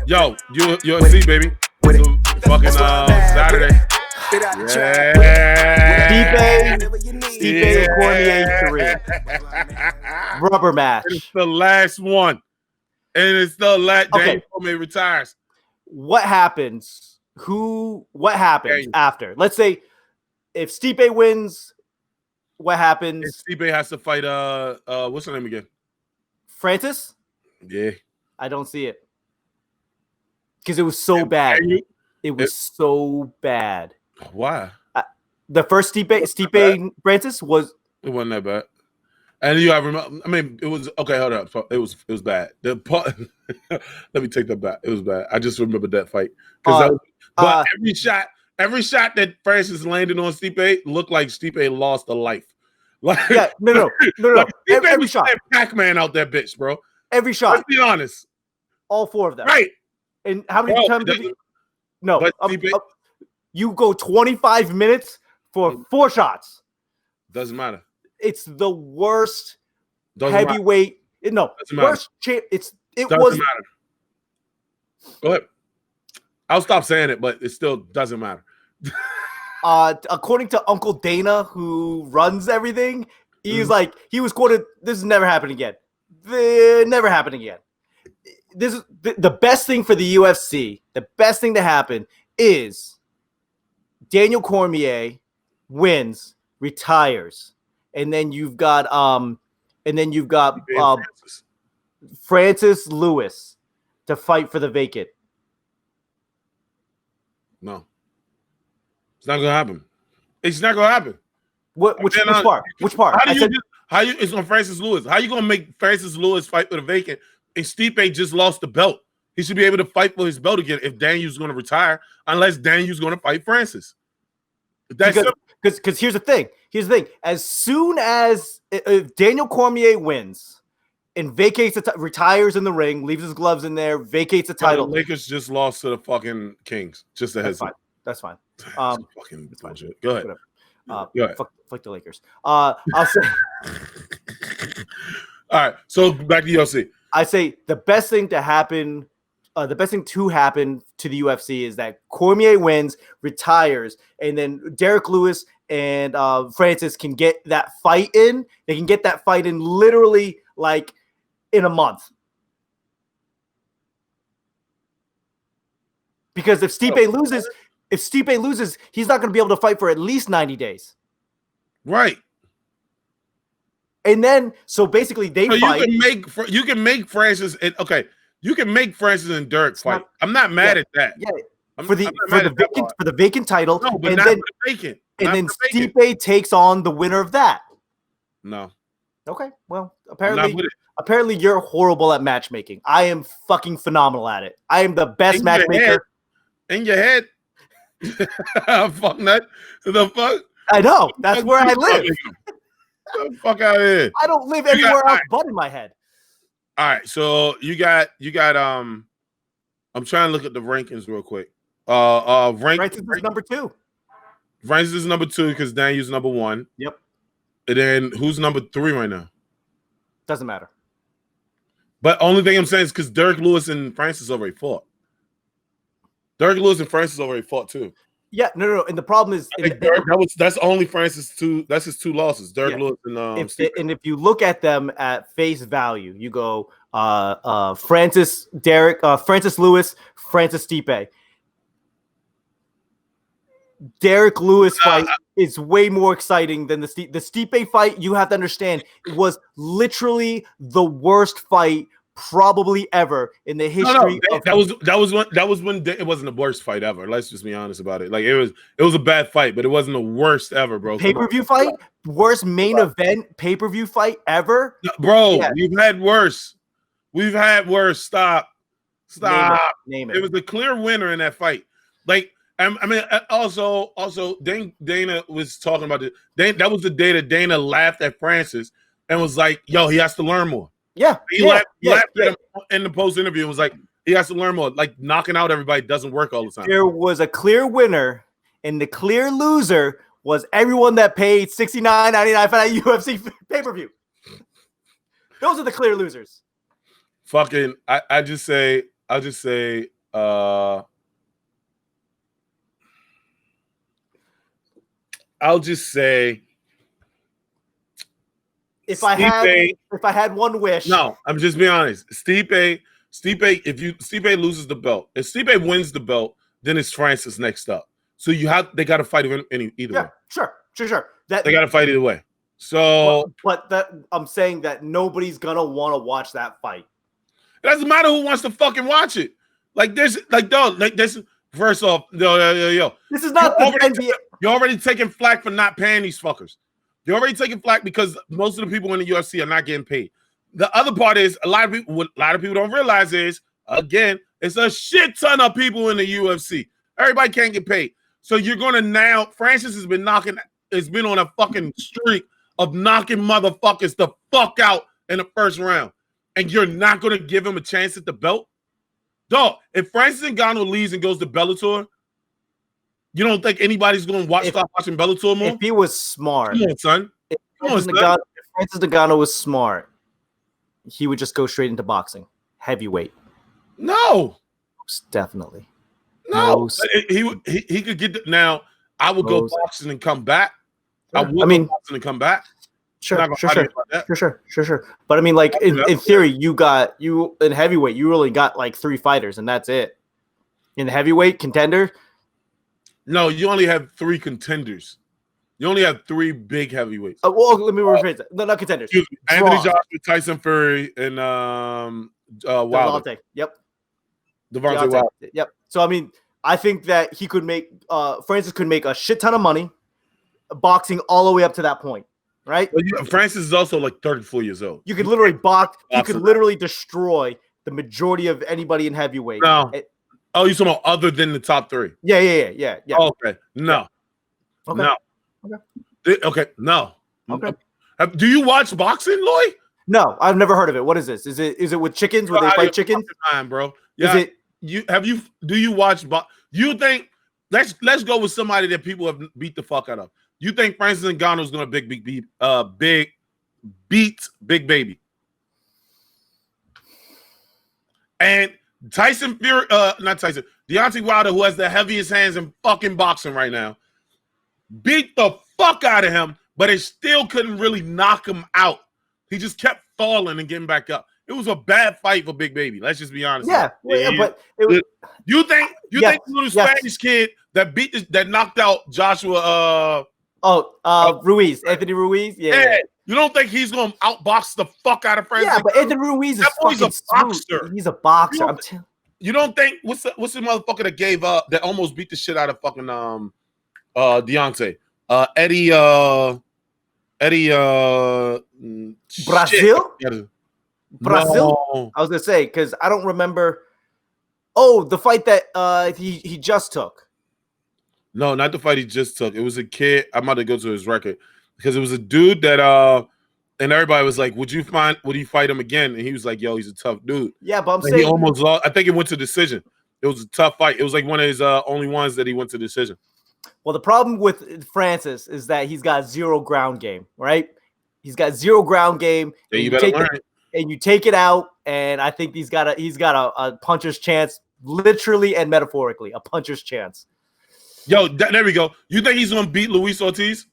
Yo, UFC, baby. It's fucking Saturday. Yeah. Stipe and Cormier 3. Rubber match. It's the last one. And it's the last. Okay. Cormier retires. What happens? What happens after? Let's say if Stipe wins, what happens? And Stipe has to fight what's her name again? Francis? Yeah. I don't see it. Because it was so bad. It was so bad. Why? The first Stipe Francis was. It wasn't that bad. And you have I mean, it was okay. Hold up, it was bad. Let me take that back. It was bad. I just remember that fight because every shot that Francis landed on Stipe looked like Stipe lost a life. Like, yeah, no. Like, every shot, Pac-Man out that bitch, bro. Every shot. Let's be honest. All four of them. Right. And how many times? You go 25 minutes for 4 shots. Doesn't matter. It's the worst heavyweight. Worst. It doesn't was. Matter. Go ahead. I'll stop saying it, but it still doesn't matter. According to Uncle Dana, who runs everything, he was quoted. This has never happened again. Never happened again. This is the best thing for the UFC. The best thing to happen is Daniel Cormier wins, retires, and then you've got Francis Lewis to fight for the vacant. No, it's not gonna happen. It's not gonna happen. Which part? Which part? It's on Francis Lewis. How you gonna make Francis Lewis fight for the vacant? And Stipe just lost the belt. He should be able to fight for his belt again if Daniel's going to retire, unless Daniel's going to fight Francis. Because here's the thing. As soon as if Daniel Cormier wins and vacates retires in the ring, leaves his gloves in there, vacates the title. The Lakers just lost to the fucking Kings. Just a heads up. That's fine. Fucking bullshit. Go ahead. Go ahead. Fuck the Lakers. I'll say. All right. So back to UFC. I say the best thing to happen to the UFC is that Cormier wins, retires, and then Derek Lewis and Francis can get that fight in. They can get that fight in literally like in a month. Because if Stipe loses, he's not going to be able to fight for at least 90 days. Right. And then, so basically, they fight. You can make Francis. You can make Francis and Dirk fight. I'm not mad at that. Yeah, for the vacant title. No, but not for the vacant. And then Stipe takes on the winner of that. No. Okay. Well, apparently you're horrible at matchmaking. I am fucking phenomenal at it. I am the best matchmaker. In your head. Fuck that. The fuck. I know. That's where I live. Get the fuck out of here. I don't live anywhere else but in my head. All right, so you got I'm trying to look at the rankings real quick. Francis is number 2. Francis is number 2 because Daniel's number 1. Yep. And then who's number 3 right now? Doesn't matter. But only thing I'm saying is because Derek Lewis and Francis already fought. Derek Lewis and Francis already fought too. Yeah, no. And the problem is that's only Francis 2. That's his 2 losses. Derek Lewis and if you look at them at face value, you go Francis Lewis, Francis Stipe. Derek Lewis fight is way more exciting than the Stipe fight. You have to understand, it was literally the worst fight probably ever in the history. That was when it wasn't the worst fight ever. Let's just be honest about it. Like it was a bad fight, but it wasn't the worst ever, bro. Pay-per-view fight, worst main event pay-per-view fight ever, bro. Yeah. We've had worse. Stop. Name it. It was the clear winner in that fight. Like I mean, also Dana was talking about it. That was the day that Dana laughed at Francis and was like, "Yo, he has to learn more." Yeah, he laughed at him in the post interview and was like, he has to learn more. Like knocking out everybody doesn't work all the time. There was a clear winner, and the clear loser was everyone that paid $69.99 for that UFC pay-per-view. Those are the clear losers. Fucking, I just say I'll just say if I had one wish. No, I'm just being honest. Stipe, Stipe loses the belt, if Stipe wins the belt, then it's Francis next up. So they got to fight either way. Sure. They got to fight either way. So, but I'm saying that nobody's gonna want to watch that fight. It doesn't matter who wants to fucking watch it. First off, yo. This is not the NBA. You're already taking flack for not paying these fuckers. You're already taking flack because most of the people in the UFC are not getting paid. The other part is what a lot of people don't realize is, again, it's a shit ton of people in the UFC. Everybody can't get paid. So you're gonna now. Francis has been on a fucking streak of knocking motherfuckers the fuck out in the first round. And you're not going to give him a chance at the belt? Dog, if Francis Ngannou leaves and goes to Bellator, you don't think anybody's going to start watching Bellator more? If he was smart. Come on, son. If Francis Ngannou was smart, he would just go straight into boxing. Heavyweight. No. Most definitely. No. He could get now. I would go boxing and come back. Sure. Go boxing and come back. Sure. But I mean, like in theory, you in heavyweight, you really got like 3 fighters, and that's it. In heavyweight contender, no, you only have 3 contenders. You only have 3 big heavyweights. Well, let me rephrase that. No, not contenders. Anthony Joshua, Tyson Fury, and Wilder. Yep. Devontae Wilder. Yep. So I mean, I think that he could Francis could make a shit ton of money boxing all the way up to that point. Right? Well, Francis is also like 34 years old. You could literally box. You could literally destroy the majority of anybody in heavyweight. No. Oh, you talking about other than the top 3? Yeah. Oh, okay. No. Okay. No. Okay. No. Okay. Do you watch boxing, Loy? No, I've never heard of it. What is this? Is it with chickens? Where they fight chickens? Time, bro. Yeah. Do you watch? You think? Let's go with somebody that people have beat the fuck out of. You think Francis Ngannou is going to beat Big Baby? And Tyson Fury, not Tyson, Deontay Wilder, who has the heaviest hands in fucking boxing right now, beat the fuck out of him, but it still couldn't really knock him out. He just kept falling and getting back up. It was a bad fight for Big Baby. Let's just be honest. But it was, you think the little Spanish kid that knocked out Joshua? Ruiz, Anthony Ruiz. Yeah. You don't think he's going to outbox the fuck out of Francis? Yeah, but Anthony Ruiz is fucking a boxer. He's a boxer. You don't think what's the motherfucker that gave up that almost beat the shit out of fucking Deontay? Eddie Brazil? Shit. Brazil? No. I was gonna say because I don't remember. Oh, the fight that he just took. No, not the fight he just took. It was a kid. I'm about to go to his record because it was a dude that and everybody was like, would you fight him again? And he was like, yo, he's a tough dude. Yeah, but I'm saying he almost lost. I think it went to decision. It was a tough fight. It was like one of his only ones that he went to decision. Well, the problem with Francis is that he's got 0 ground game, right? He's got 0 ground game. Yeah, you better learn it. And you take it out, and I think he's got a puncher's chance, literally and metaphorically, a puncher's chance. Yo, there we go. You think he's gonna beat Luis Ortiz?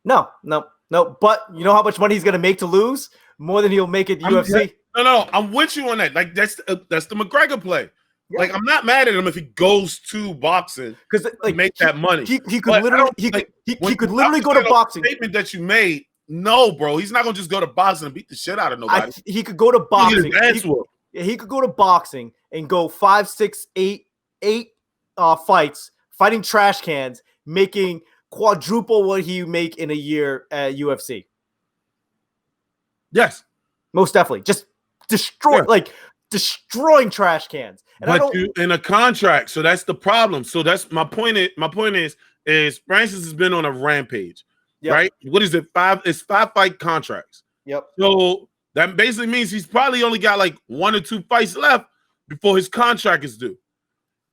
No. But you know how much money he's gonna make to lose? More than he'll make at UFC. No, I'm with you on that. Like that's the McGregor play. Yeah. Like I'm not mad at him if he goes to boxing because like make that money. He could literally go to boxing. Statement that you made. No, bro, he's not gonna just go to boxing and beat the shit out of nobody. He could go to boxing. He could go to boxing and go 5, 6, 8 fights, fighting trash cans, making quadruple what he make in a year at UFC. Yes, most definitely. Just destroying trash cans. And but you in a contract, so that's the problem. So that's my point. My point is Francis has been on a rampage. Yep. Right? What is it? 5? It's 5 fight contracts. Yep. So that basically means he's probably only got like 1 or 2 fights left before his contract is due.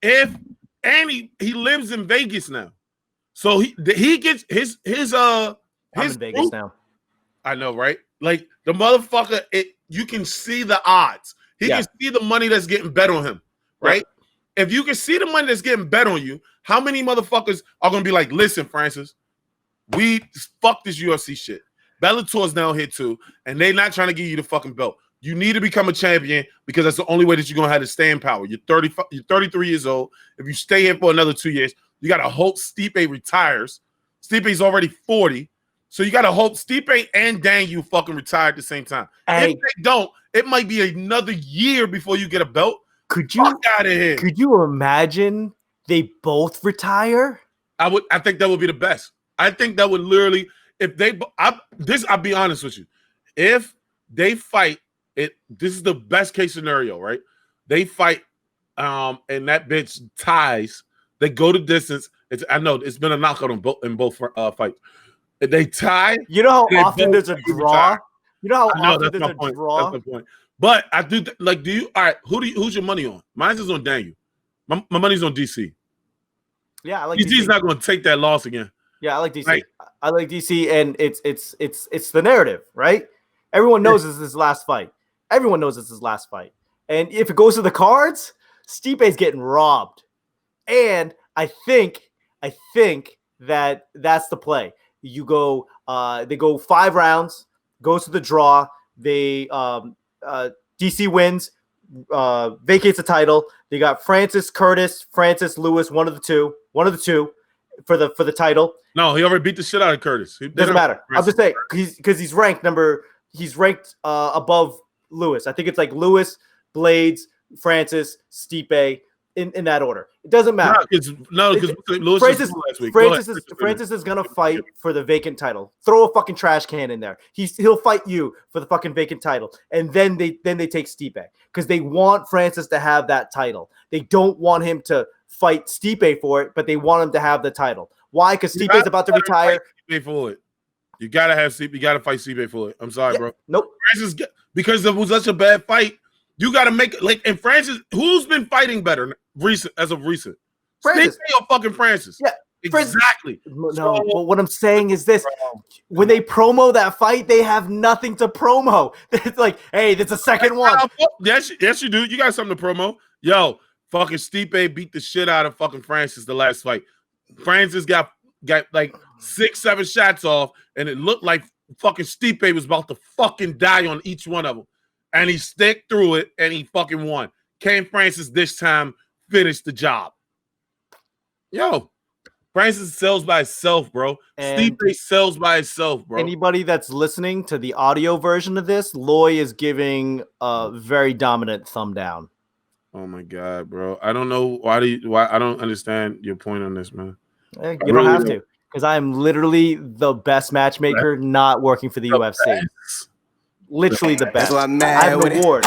He lives in Vegas now, so he gets his I'm in Vegas now. I know, right? Like the motherfucker, you can see the odds. He can see the money that's getting bet on him, right? Yeah. If you can see the money that's getting bet on you, how many motherfuckers are gonna be like, listen, Francis, we fuck this UFC shit. Bellator's down here too, and they're not trying to give you the fucking belt. You need to become a champion because that's the only way that you're gonna have to stay in power. You're 33 years old. If you stay here for another 2 years, you gotta hope Stipe retires. Stipe's already 40, so you gotta hope Stipe and Daniel fucking retire at the same time. If they don't, it might be another year before you get a belt. Could you fuck out of here? Could you imagine they both retire? I think that would be the best. I think that would literally, if they, I'll be honest with you. If they fight, this is the best case scenario, right? They fight, and that bitch ties. They go the distance. I know it's been a knockout in both fights. If they tie, you know how often there's a draw. You know how often there's a draw. That's the point. But I do like. Do you? All right. Who's your money on? Mine's is on Daniel. My money's on DC. Yeah, I like DC's not going to take that loss again. Yeah, I like DC. I like DC, and it's the narrative, right? Everyone knows this is his last fight. Everyone knows this is his last fight. And if it goes to the cards, Stipe's getting robbed. And I think that that's the play. You go, they go 5 rounds, goes to the draw. They DC wins, vacates the title. They got Francis Lewis, one of the two for the title. No, he already beat the shit out of Curtis. Doesn't matter. I'm just saying because he's ranked above Lewis. I think it's like Lewis, Blades, Francis, Stipe in that order. It doesn't matter. No, because Francis is gonna fight for the vacant title. Throw a fucking trash can in there. He'll fight you for the fucking vacant title, and then they take Stipe because they want Francis to have that title. They don't want him to fight Stipe for it, but they want him to have the title. Why? Because Stipe's about to retire. For it. You gotta have Stipe. You gotta fight Stipe for it. I'm sorry, bro. Nope. Francis, because it was such a bad fight. You got to make it like, and Francis, who's been fighting better as of recent? Francis. Stipe or fucking Francis? Yeah, exactly. No, but what I'm saying is this: when they promo that fight, they have nothing to promo. It's like, hey, there's a second one. Yes, you do. You got something to promo. Yo, fucking Stipe beat the shit out of fucking Francis the last fight. Francis got like 6-7 shots off, and it looked like fucking Stipe was about to fucking die on each one of them. And he stick through it, and he fucking won. Came Francis this time, finished the job. Yo, Francis sells by itself, bro. Stipe sells by itself, bro. Anybody that's listening to the audio version of this, Loy is giving a very dominant thumb down. Oh my god, bro! I don't know why I don't understand your point on this, man. You don't have to, because I am literally the best matchmaker, not working for the UFC. Literally the best. I have an award.